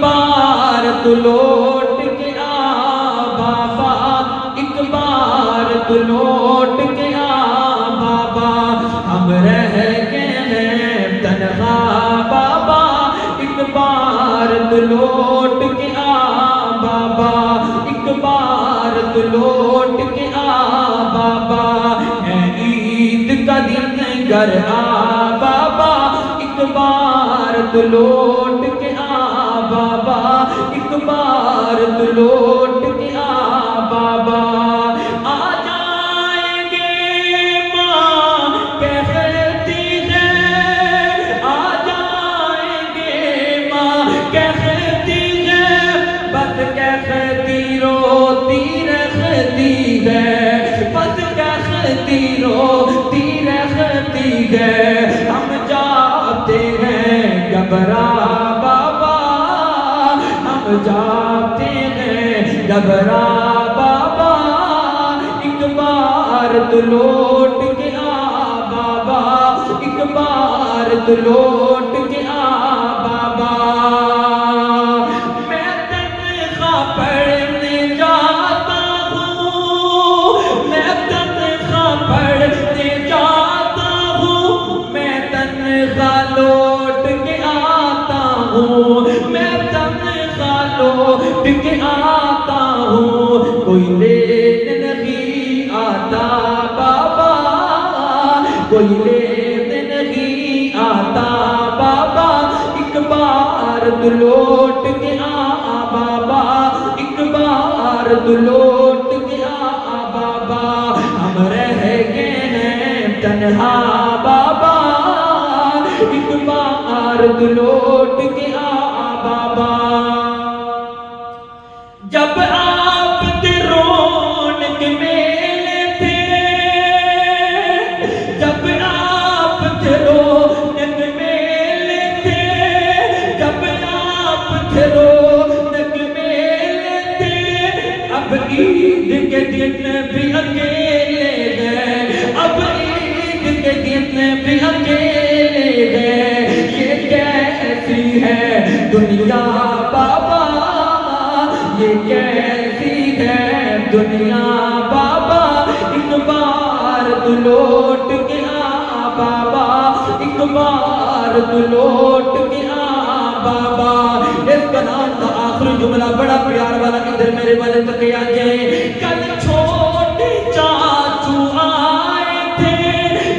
بار تو لوٹ کے آ بابا، ایک بار تو لوٹ کے آ بابا، ہم رہ گئے ہیں تنہا بابا، ایک بار تو لوٹ کے آ بابا، ایک بار تو لوٹ کے آ بابا، ہے عید کا دن گھر آ بابا، ایک بار تو لوٹ کے آ بابا، ایک بار تو لوٹ کے آ بابا، آ جائیں گے ماں کہتی ہے، آ جائیں گے ماں کہتی ہے، بس کہتی روتی رہتی ہے، بس کہتی روتی رہتی ہے، ہم جاتے ہیں گھبرا بابا، ہم جاتے ہیں گھبرا بابا، ایک بار تو لوٹ کے آ بابا، ایک بار تو لوٹ کے آ بابا، میں تنخواہ پڑھنے جاتا ہوں، میں تنخواہ پڑھنے جاتا ہوں، میں تنخواہ لوٹ کے آتا ہوں، میں تنخواہ لوٹ کے آتا ہوں، کوئی لینے نہیں آتا بابا، کوئی لینے نہیں آتا بابا، ایک بار تو لوٹ کے آ بابا، ایک بار تو لوٹ کے آ بابا، ہم رہ گئے ہیں تنہا بابا، ایک بار تو لوٹ کے آ بابا، جب آپ کے رونق میلے تھے، جب آپ کے رونق میلے تھے، جب آپ کے رونق میلے تھے، اب عید کے دن بھی اکیلے گئے، اب عید کے دن بھی اکیلے گئے، یہ کیسی ہے دنیا بابا، یہ کیسی ہے دنیا بابا، ایک بار تو لوٹ کے آ بابا، ایک بار تو لوٹ کے آ بابا، اس کا نام تھا آخری جملہ بڑا پیار والا، ادھر میرے والے تک آ جائیں، کل چھوٹے چاچو آئے تھے،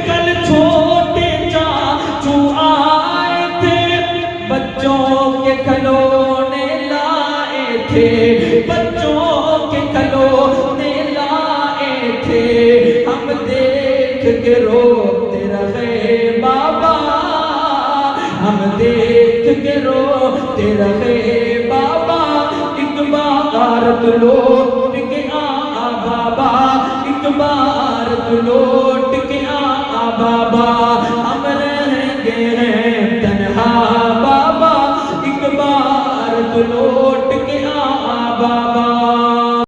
کل چھوٹے چاچو آئے تھے، بچوں کے کھلونے لائے تھے، بچوں کے کھلونے لائے تھے، ہم دیکھ کے روتے رہے بابا، ہم دیکھ کے روتے رہے بابا، ایک بار تو لوٹ کے آ بابا، ایک بار تو لوٹ کے آ بابا،